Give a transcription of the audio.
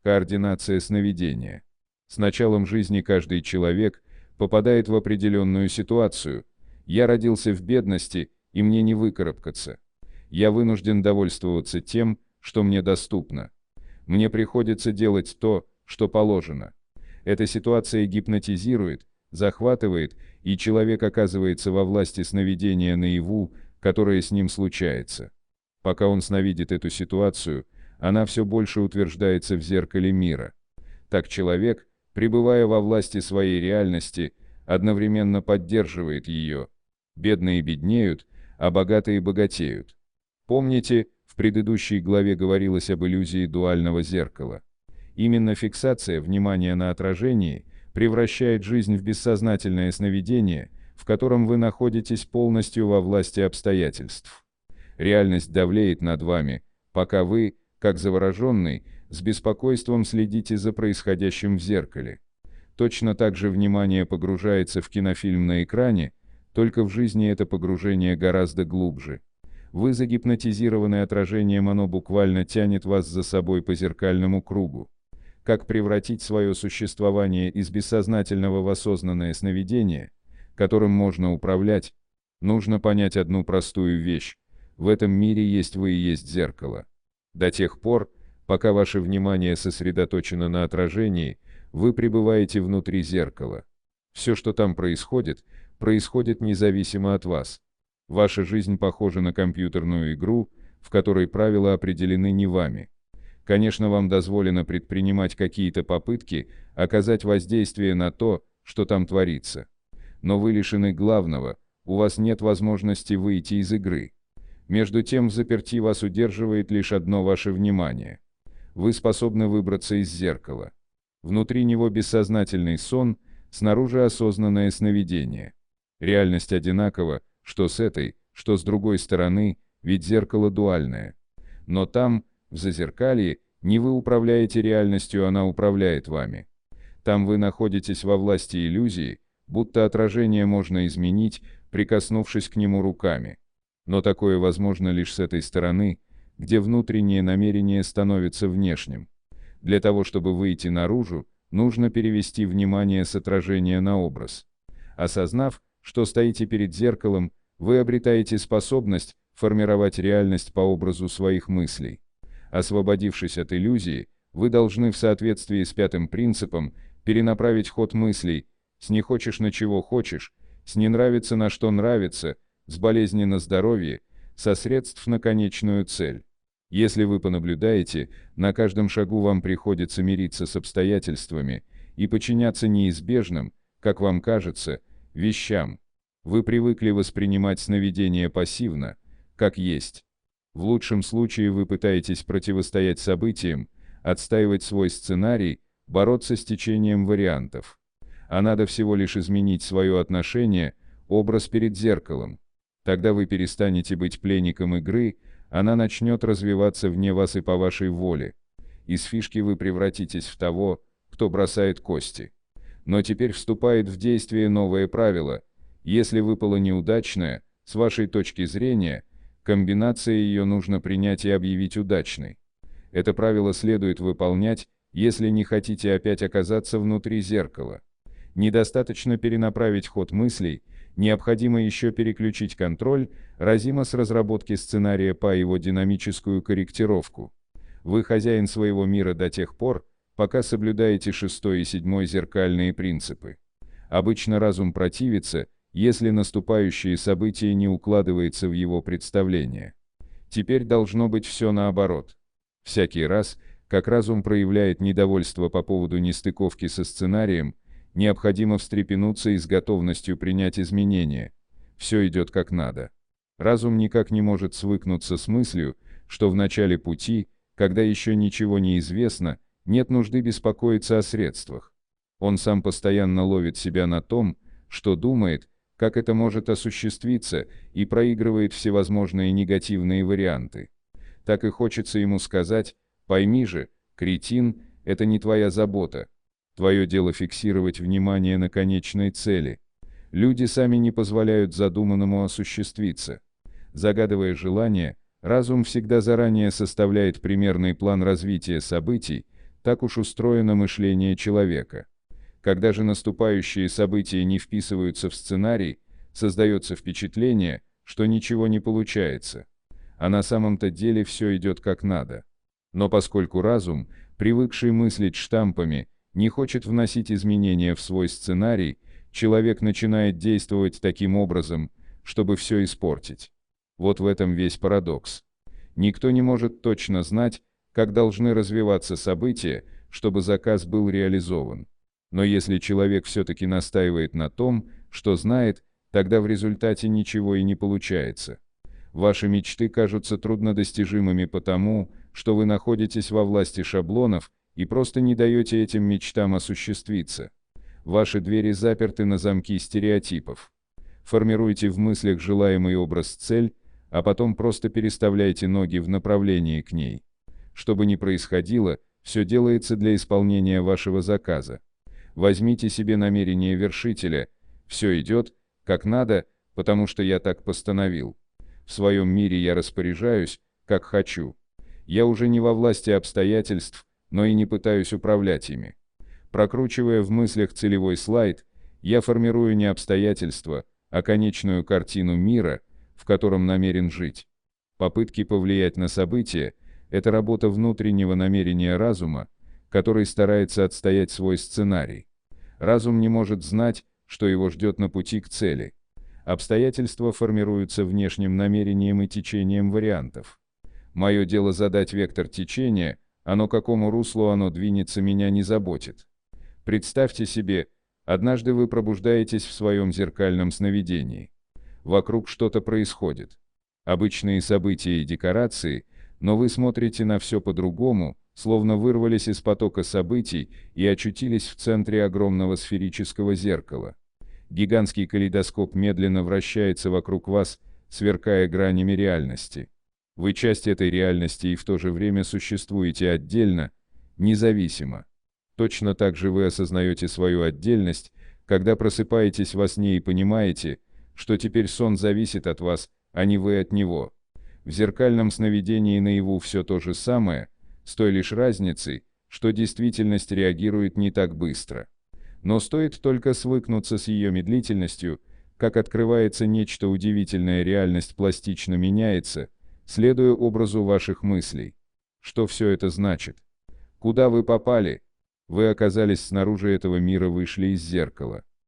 Координация сновидения. С началом жизни каждый человек попадает в определенную ситуацию. Я родился в бедности, и мне не выкарабкаться. Я вынужден довольствоваться тем, что мне доступно. Мне приходится делать то, что положено. Эта ситуация гипнотизирует, захватывает, и человек оказывается во власти сновидения наяву, которое с ним случается. Пока он сновидит эту ситуацию, она все больше утверждается в зеркале мира. Так человек, пребывая во власти своей реальности, одновременно поддерживает ее. Бедные беднеют, а богатые богатеют. Помните, в предыдущей главе говорилось об иллюзии дуального зеркала. Именно фиксация внимания на отражении превращает жизнь в бессознательное сновидение, в котором вы находитесь полностью во власти обстоятельств. Реальность давлеет над вами, пока вы, как завороженный, с беспокойством следите за происходящим в зеркале. Точно так же внимание погружается в кинофильм на экране, только в жизни это погружение гораздо глубже. Вы загипнотизированы отражением, оно буквально тянет вас за собой по зеркальному кругу. Как превратить свое существование из бессознательного в осознанное сновидение, которым можно управлять? Нужно понять одну простую вещь. В этом мире есть вы и есть зеркало. До тех пор, пока ваше внимание сосредоточено на отражении, вы пребываете внутри зеркала. Все, что там происходит, происходит независимо от вас. Ваша жизнь похожа на компьютерную игру, в которой правила определены не вами. Конечно, вам дозволено предпринимать какие-то попытки оказать воздействие на то, что там творится. Но вы лишены главного, у вас нет возможности выйти из игры. Между тем, в заперти вас удерживает лишь одно ваше внимание. Вы способны выбраться из зеркала. Внутри него бессознательный сон, снаружи осознанное сновидение. Реальность одинакова, что с этой, что с другой стороны, ведь зеркало дуальное. Но там, в зазеркалье, не вы управляете реальностью, она управляет вами. Там вы находитесь во власти иллюзии, будто отражение можно изменить, прикоснувшись к нему руками. Но такое возможно лишь с этой стороны, где внутреннее намерение становится внешним. Для того, чтобы выйти наружу, нужно перевести внимание с отражения на образ. Осознав, что стоите перед зеркалом, вы обретаете способность формировать реальность по образу своих мыслей. Освободившись от иллюзии, вы должны в соответствии с пятым принципом перенаправить ход мыслей с «не хочешь на чего хочешь», с «не нравится на что нравится», с болезни на здоровье, со средств на конечную цель. Если вы понаблюдаете, на каждом шагу вам приходится мириться с обстоятельствами и подчиняться неизбежным, как вам кажется, вещам. Вы привыкли воспринимать сновидение пассивно, как есть. В лучшем случае вы пытаетесь противостоять событиям, отстаивать свой сценарий, бороться с течением вариантов. А надо всего лишь изменить свое отношение, образ перед зеркалом. Тогда вы перестанете быть пленником игры, она начнет развиваться вне вас и по вашей воле. Из фишки вы превратитесь в того, кто бросает кости. Но теперь вступает в действие новое правило. Если выпало неудачное, с вашей точки зрения, комбинация ее нужно принять и объявить удачной. Это правило следует выполнять, если не хотите опять оказаться внутри зеркала. Недостаточно перенаправить ход мыслей, необходимо еще переключить контроль, разимо с разработки сценария по его динамическую корректировку. Вы хозяин своего мира до тех пор, пока соблюдаете 6 и 7 зеркальные принципы. Обычно разум противится, если наступающее событие не укладывается в его представление. Теперь должно быть все наоборот. Всякий раз, как разум проявляет недовольство по поводу нестыковки со сценарием, необходимо встрепенуться и с готовностью принять изменения. Все идет как надо. Разум никак не может свыкнуться с мыслью, что в начале пути, когда еще ничего не известно, нет нужды беспокоиться о средствах. Он сам постоянно ловит себя на том, что думает, как это может осуществиться, и проигрывает всевозможные негативные варианты. Так и хочется ему сказать: пойми же, кретин, это не твоя забота. Твое дело фиксировать внимание на конечной цели. Люди сами не позволяют задуманному осуществиться. Загадывая желание, разум всегда заранее составляет примерный план развития событий, Так уж устроено мышление человека. Когда же наступающие события не вписываются в сценарий, создается впечатление, что ничего не получается. А на самом-то деле все идет как надо. Но поскольку разум, привыкший мыслить штампами, не хочет вносить изменения в свой сценарий, человек начинает действовать таким образом, чтобы все испортить. Вот в этом весь парадокс. Никто не может точно знать, как должны развиваться события, чтобы заказ был реализован. Но если человек все-таки настаивает на том, что знает, тогда в результате ничего и не получается. Ваши мечты кажутся труднодостижимыми потому, что вы находитесь во власти шаблонов и просто не даете этим мечтам осуществиться. Ваши двери заперты на замки стереотипов. Формируйте в мыслях желаемый образ-цель, а потом просто переставляйте ноги в направлении к ней. Что бы ни происходило, все делается для исполнения вашего заказа. Возьмите себе намерение вершителя, все идет, как надо, потому что я так постановил. В своем мире я распоряжаюсь, как хочу. Я уже не во власти обстоятельств, но и не пытаюсь управлять ими. Прокручивая в мыслях целевой слайд, я формирую не обстоятельства, а конечную картину мира, в котором намерен жить. Попытки повлиять на события – это работа внутреннего намерения разума, который старается отстоять свой сценарий. Разум не может знать, что его ждет на пути к цели. Обстоятельства формируются внешним намерением и течением вариантов. Мое дело задать вектор течения, а но какому руслу оно двинется, меня не заботит. Представьте себе, однажды вы пробуждаетесь в своем зеркальном сновидении. Вокруг что-то происходит. Обычные события и декорации, но вы смотрите на все по-другому, словно вырвались из потока событий и очутились в центре огромного сферического зеркала. Гигантский калейдоскоп медленно вращается вокруг вас, сверкая гранями реальности. Вы часть этой реальности и в то же время существуете отдельно, независимо. Точно так же вы осознаете свою отдельность, когда просыпаетесь во сне и понимаете, что теперь сон зависит от вас, а не вы от него. В зеркальном сновидении наяву все то же самое, с той лишь разницей, что действительность реагирует не так быстро. Но стоит только свыкнуться с ее медлительностью, как открывается нечто удивительное, реальность пластично меняется, следуя образу ваших мыслей. Что все это значит? Куда вы попали? Вы оказались снаружи этого мира, вышли из зеркала.